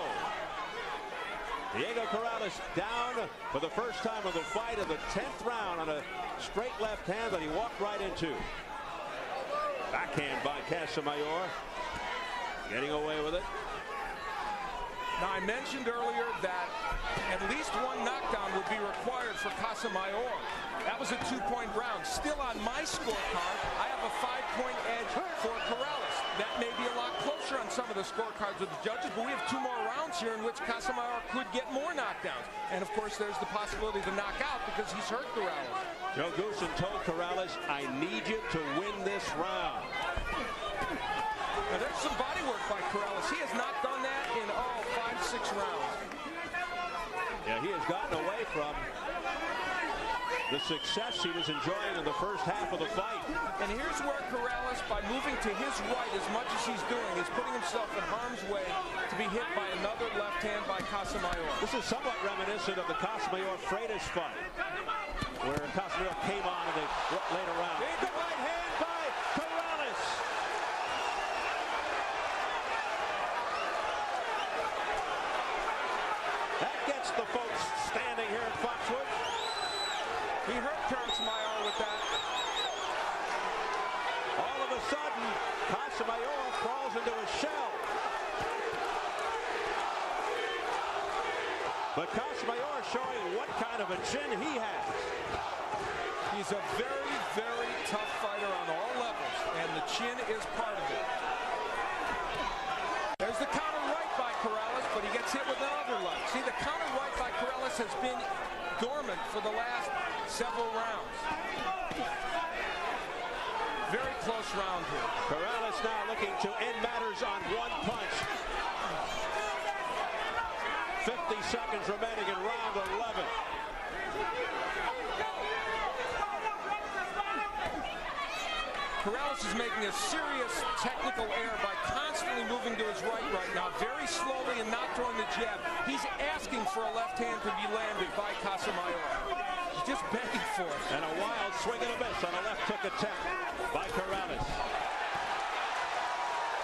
Diego Corrales down for the first time of the fight in the 10th round on a straight left hand that he walked right into. Backhand by Casamayor. Getting away with it. Now, I mentioned earlier that at least one knockdown would be required for Casamayor. That was a 2-point round. Still on my scorecard, I have a 5-point edge for Corrales. That may be a lot closer on some of the scorecards with the judges, but we have 2 more rounds here in which Casamayor could get more knockdowns. And of course, there's the possibility to knock out because he's hurt Corrales. Joe Goosen told Corrales, I need you to win this round. Now, there's some body work by Corrales. He has not done that in, 5-6 rounds. Yeah, he has gotten away from the success he was enjoying in the first half of the fight. And here's where Corrales, by moving to his right as much as he's doing, is putting himself in harm's way to be hit by another left hand by Casamayor. This is somewhat reminiscent of the Casamayor-Freitas fight, where Casamayor came on in the later round. The right hand by Corrales. That gets the folks standing here in Foxwoods. He hurt Casamayor with that. All of a sudden, Casamayor crawls into a shell. But Casamayor showing what kind of a chin he has. He's a very, very tough fighter on all levels, and the chin is part of it. There's the counter right by Corrales, but he gets hit with another left. See, the counter right by Corrales has been dormant for the last several rounds. Very close round here. Corrales now looking to end matters on one punch. 50 seconds remaining in round 11. Corrales is making a serious technical error by constantly moving to his right now, very slowly and not throwing the jab. He's asking for a left hand to be landed by Casamayor. He's just begging for it. And a wild swing and a miss on a left hook attempt by Corrales.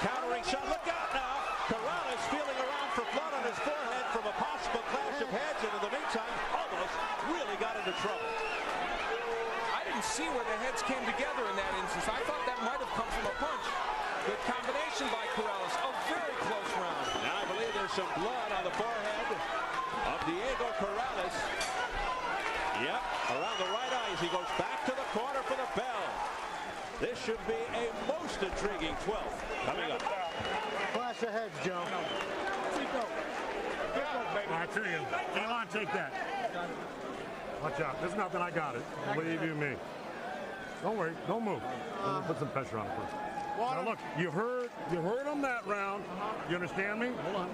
Countering shot, look out now. Corrales feeling around for blood on his forehead from a possible clash of heads, and in the meantime, almost really got into trouble. I didn't see where the heads came together in that instance. I thought that might have come from a punch. Good combination by Corrales. A very close round. Now I believe there's some blood on the forehead of Diego Corrales. Yep, around the right eye as he goes back to the corner for the bell. This should be a most intriguing 12th coming up. Clash of heads, Joe. I tell you, Elon, take that. Watch out. There's nothing. I got it. Believe you me. Don't worry. Don't move. Let me put some pressure on it first. Now look, you heard him that round. You understand me? Hold on.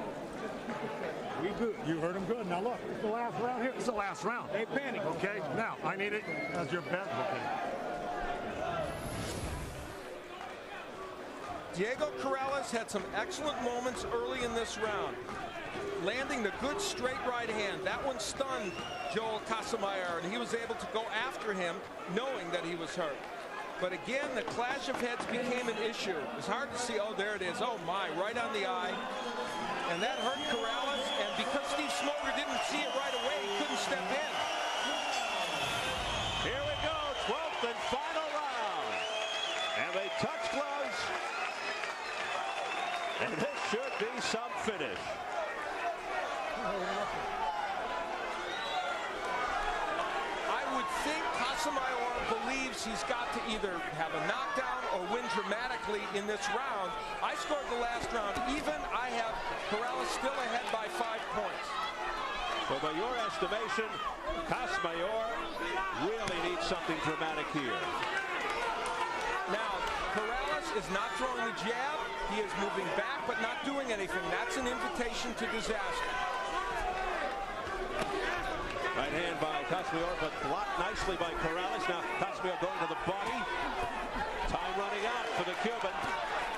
We good. You heard him good. Now look, it's the last round here. It's the last round. Hey, panic. Okay. Now I need it as your bet. Okay. Diego Corrales had some excellent moments early in this round. Landing the good straight right hand. That one stunned Joel Casamayor, and he was able to go after him knowing that he was hurt. But again, the clash of heads became an issue. It was hard to see. Oh, there it is. Oh, my. Right on the eye. And that hurt Corrales. And because Steve Smoker didn't see it right away, he couldn't step in. Here we go. 12th and final round. And they touch gloves. And this should be some finish. I would think Casamayor believes he's got to either have a knockdown or win dramatically in this round. I scored the last round even. I have Corrales still ahead by 5 points. So by your estimation, Casamayor really needs something dramatic here. Now, Corrales is not throwing the jab. He is moving back but not doing anything. That's an invitation to disaster. Right hand by Casamayor, but blocked nicely by Corrales. Now Casamayor going to the body. Time running out for the Cuban.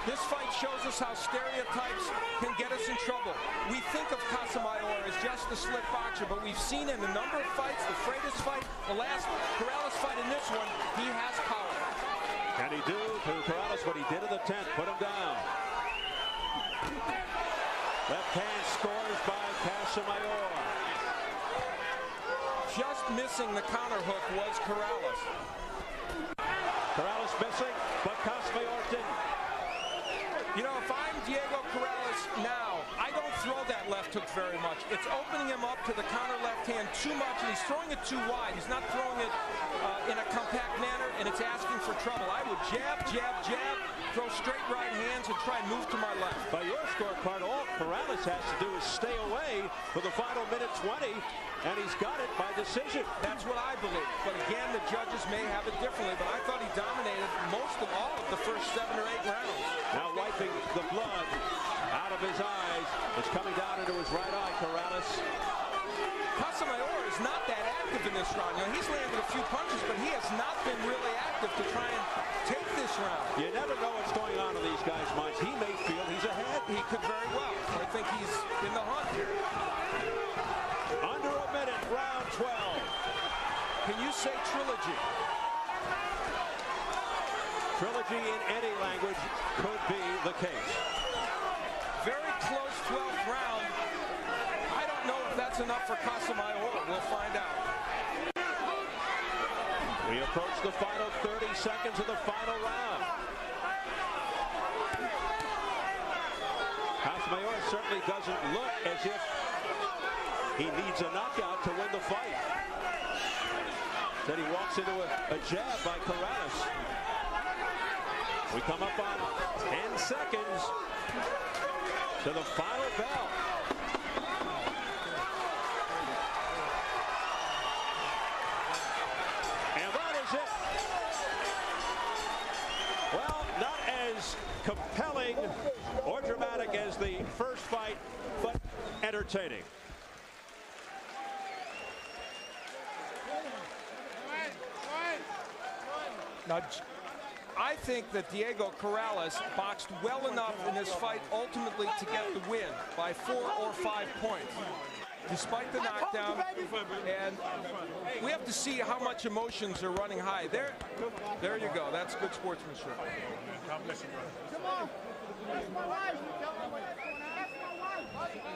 This fight shows us how stereotypes can get us in trouble. We think of Casamayor as just a slick boxer, but we've seen in a number of fights, the Freitas fight, the last Corrales fight, in this one, he has power. Can he do to Corrales what he did in the 10th? Put him down. Left hand scores by Casamayor. Just missing the counter hook was Corrales. Corrales missing, but Casamayor didn't. You know, if I'm Diego Corrales now, I don't throw that left hook very much. It's opening him up to the counter left hand too much, and he's throwing it too wide. He's not throwing it in a compact manner, and it's asking for trouble. I would jab, jab, jab, throw straight right hands, and try and move to my left. By your scorecard, all Corrales has to do is stay away for the final minute 20, and he's got it by decision. That's what I believe. But again, the judges may have it differently, but I thought he dominated most of all of the first 7 or 8 rounds. Now wiping the blood out of his eyes. It's coming down into his right eye, Corrales. Casamayor is not that active in this round. You know, he's landed a few punches, but he has not been really active to try and take this round. You never know what's going on in these guys' minds. He may feel he's ahead. He could very well. I think he's in the hunt here. Under a minute, round 12. Can you say trilogy? Trilogy in any language could be the case. Very close 12th round. I don't know if that's enough for Casamayor. We'll find out. We approach the final 30 seconds of the final round. Casamayor certainly doesn't look as if he needs a knockout to win the fight. Then he walks into a jab by Corrales. We come up on 10 seconds to the final bell. And that is it. Well, not as compelling or dramatic as the first fight, but entertaining. Now, I think that Diego Corrales boxed well enough in this fight ultimately to get the win by 4 or 5 points, despite the knockdown. And we have to see how much emotions are running high. There you go. That's good sportsmanship.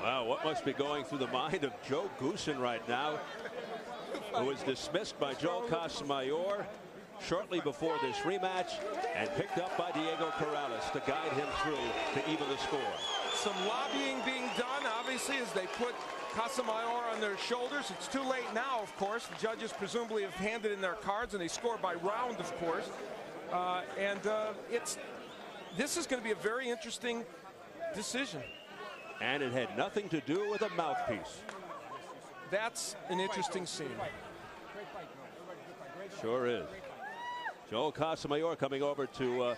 Wow, what must be going through the mind of Joe Goosen right now, who was dismissed by Joel Casamayor shortly before this rematch and picked up by Diego Corrales to guide him through to even the score. Some lobbying being done, obviously, as they put Casamayor on their shoulders. It's too late now, of course. The judges presumably have handed in their cards, and they score by round, of course. This is going to be a very interesting decision. And it had nothing to do with a mouthpiece. That's an interesting scene. Sure is. Joel Casamayor coming over to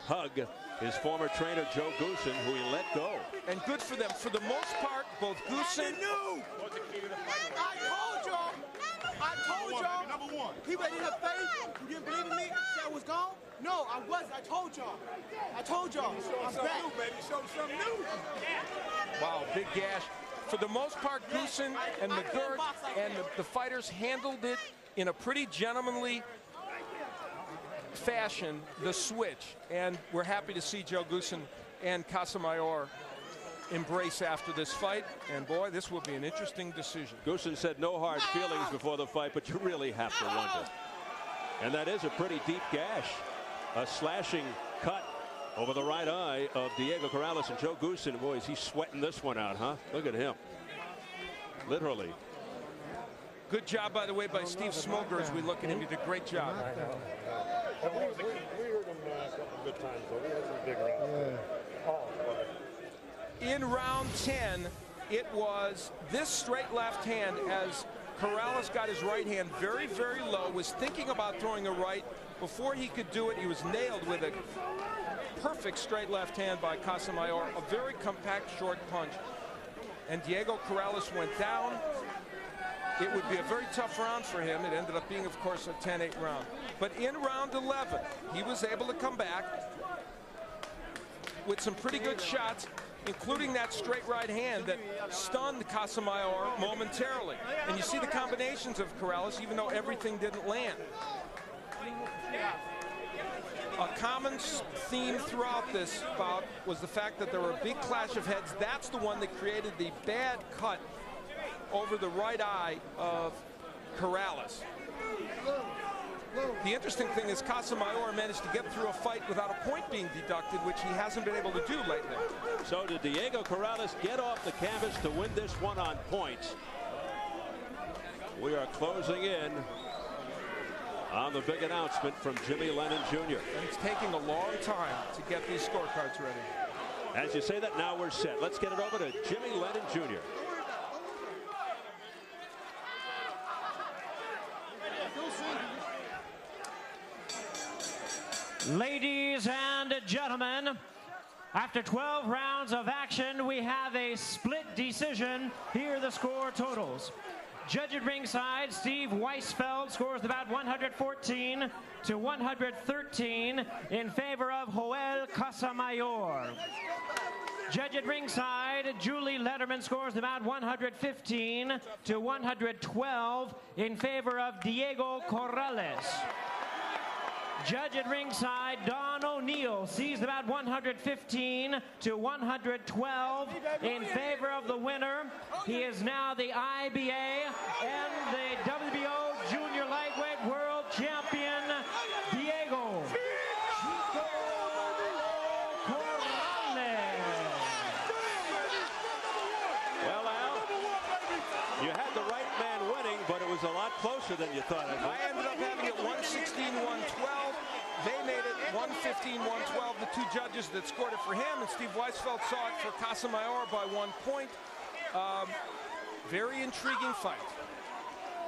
hug his former trainer, Joe Goosen, who he let go. And good for them. For the most part, both Goosen... I told y'all. Number one. He ready to have faith. You didn't believe in me? Said I was gone? No, I wasn't. I told y'all. I'm back. New, baby. Show something new. Wow, big gash. For the most part, Goosen and McGirt and the fighters handled it in a pretty gentlemanly fashion, the switch. And we're happy to see Joe Goosen and Casamayor embrace after this fight. And boy, this will be an interesting decision. Goosen said no hard feelings before the fight, but you really have to wonder. And that is a pretty deep gash. A slashing cut over the right eye of Diego Corrales, and Joe Goosen. Boy, is he sweating this one out, huh? Look at him. Literally. Good job, by the way, by Steve Smolger as we look at him. He did a great job. We heard him a couple of good times, though. We had some big rounds. In round 10, it was this straight left hand as Corrales got his right hand very, very low, was thinking about throwing a right. Before he could do it, he was nailed with a perfect straight left hand by Casamayor, a very compact short punch. And Diego Corrales went down. It would be a very tough round for him. It ended up being, of course, a 10-8 round. But in round 11, he was able to come back with some pretty good shots, including that straight right hand that stunned Casamayor momentarily. And you see the combinations of Corrales, even though everything didn't land. A common theme throughout this bout was the fact that there were a big clash of heads. That's the one that created the bad cut over the right eye of Corrales. The interesting thing is Casamayor managed to get through a fight without a point being deducted, which he hasn't been able to do lately. So did Diego Corrales get off the canvas to win this one on points? We are closing in on the big announcement from Jimmy Lennon Jr. And it's taking a long time to get these scorecards ready. As you say that, now we're set. Let's get it over to Jimmy Lennon Jr. Ladies and gentlemen, after 12 rounds of action, we have a split decision. Here are the score totals. Judge at ringside, Steve Weisfeld, scores about 114 to 113 in favor of Joel Casamayor. Judge at ringside, Julie Letterman, scores about 115 to 112 in favor of Diego Corrales. Judge at ringside, Don O'Neill, sees about 115 to 112 in favor of the winner. He is now the IBA and the WBO Junior Lightweight World Champion, Diego Chico Corrales. Well, Al, you had the right man winning, but it was a lot closer than you thought. I ended up having it 116-112. They made it 115-112, the two judges that scored it for him, and Steve Weisfeld saw it for Casamayor by 1 point. Very intriguing fight.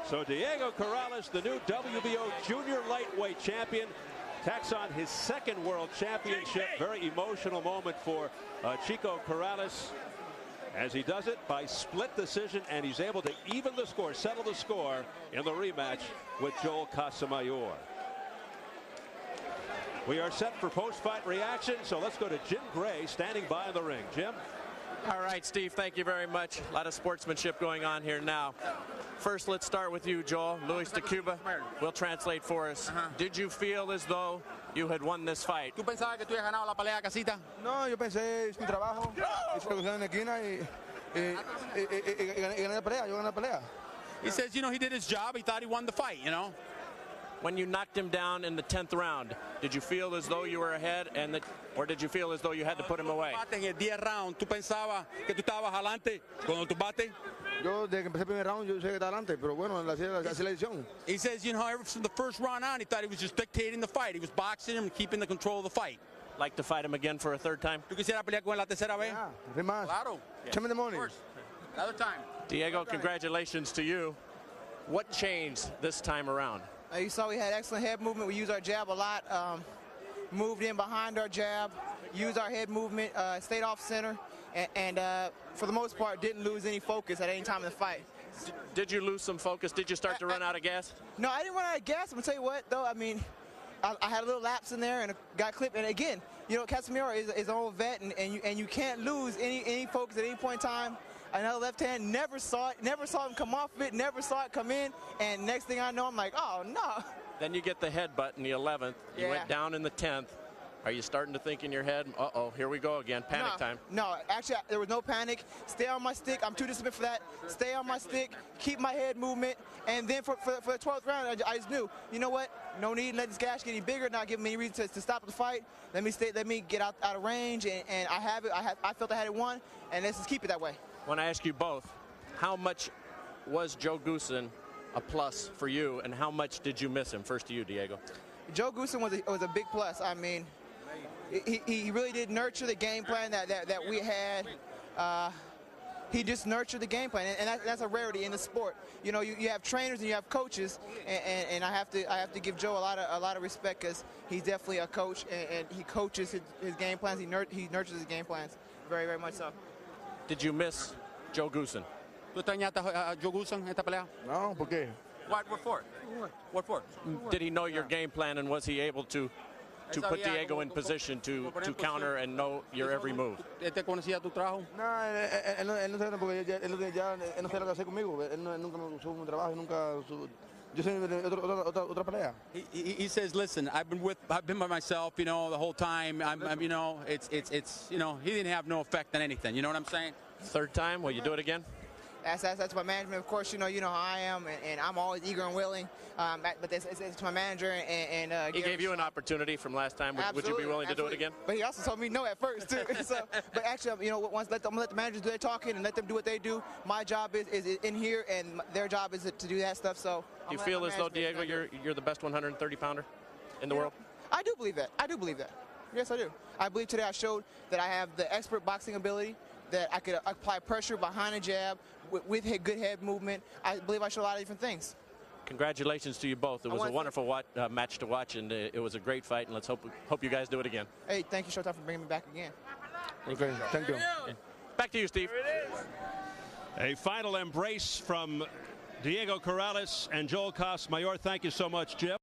So Diego Corrales, the new WBO Junior Lightweight Champion, tacks on his second World Championship. Very emotional moment for Chico Corrales, as he does it by split decision, and he's able to even the score, settle the score in the rematch with Joel Casamayor. We are set for post-fight reaction, so let's go to Jim Gray standing by in the ring. Jim? All right, Steve, thank you very much. A lot of sportsmanship going on here now. First, let's start with you, Joel. Luis de Cuba will translate for us. Did you feel as though you had won this fight? ¿Tú pensabas que tú habías ganado la pelea, Casita? No, yo pensé, hice mi trabajo, hice lo que en la esquina y gané la pelea, yo gané la pelea. He says, you know, he did his job. He thought he won the fight, you know. When you knocked him down in the 10th round, did you feel as though you were ahead, or did you feel as though you had to put him away? En el 10th round, ¿tú pensabas que tú estabas adelante cuando tú bates? Yo, desde que empecé el primer round, yo sé que está adelante, pero bueno, así la edición. He says, you know, ever from the first round on, he thought he was just dictating the fight. He was boxing him and keeping the control of the fight. Like to fight him again for a third time? ¿Tú quisieras pelear con él la tercera vez? Yeah, más. Claro. Tell me the morning. Another time. Diego, congratulations to you. What changed this time around? You saw we had excellent head movement. We used our jab a lot, moved in behind our jab, used our head movement, stayed off center, and for the most part didn't lose any focus at any time in the fight. Did you lose some focus? Did you start to run out of gas? No, I didn't run out of gas. I'm going to tell you what, though. I mean, I had a little lapse in there and got clipped. And again, you know, Casamayor is an old vet, and you can't lose any focus at any point in time. Another left hand, never saw it, never saw him come off of it, never saw it come in, and next thing I know, I'm like, oh, no. Then you get the headbutt in the 11th. You went down in the 10th. Are you starting to think in your head, uh-oh, here we go again, panic time? No, actually, there was no panic. Stay on my stick. I'm too disciplined for that. Stay on my stick, keep my head movement, and then for the 12th round, I just knew, you know what? No need to let this gash get any bigger, not give me any reason to stop the fight. Let me get out of range, and I have it. I felt I had it won, and let's just keep it that way. When I ask you both, how much was Joe Goosen a plus for you, and how much did you miss him? First to you, Diego. Joe Goosen was a big plus. I mean, he really did nurture the game plan that we had. He just nurtured the game plan, and that's a rarity in the sport. You know, you have trainers and you have coaches, and I have to give Joe a lot of respect, because he's definitely a coach, and he coaches his game plans. He nurtures his game plans very, very much so. Did you miss Joe Goosen? ¿Tú extrañaste a Joe Goosen en esta pelea? No, ¿por qué? What for? What for? Did he know your game plan, and was he able to put Diego in position to counter and know your every move? ¿Te conocía tu trabajo? No, él no sabe, porque él no sabe lo que hace conmigo. Él nunca me supo mi trabajo, nunca yo soy de otra pelea. He says, listen, I've been by myself, you know, the whole time. I'm you know, it's you know, he didn't have no effect on anything. You know what I'm saying? Third time, will you do it again? That's my management. Of course, you know how I am, and I'm always eager and willing. But it's my manager, and he gave you an opportunity from last time. Would you be willing to do it again? But he also told me no at first too. So, but actually, you know, I'm gonna let the managers do their talking and let them do what they do. My job is in here, and their job is to do that stuff. So, do you feel as though, Diego, you're the best 130-pounder in the world? I do believe that. Yes, I do. I believe today I showed that I have the expert boxing ability, that I could apply pressure behind a jab with good head movement. I believe I showed a lot of different things. Congratulations to you both. It was a wonderful match to watch, and it was a great fight, and let's hope you guys do it again. Hey, thank you, Showtime, for bringing me back again. Okay, thank you. Back to you, Steve. A final embrace from Diego Corrales and Joel Casamayor. Thank you so much, Jim.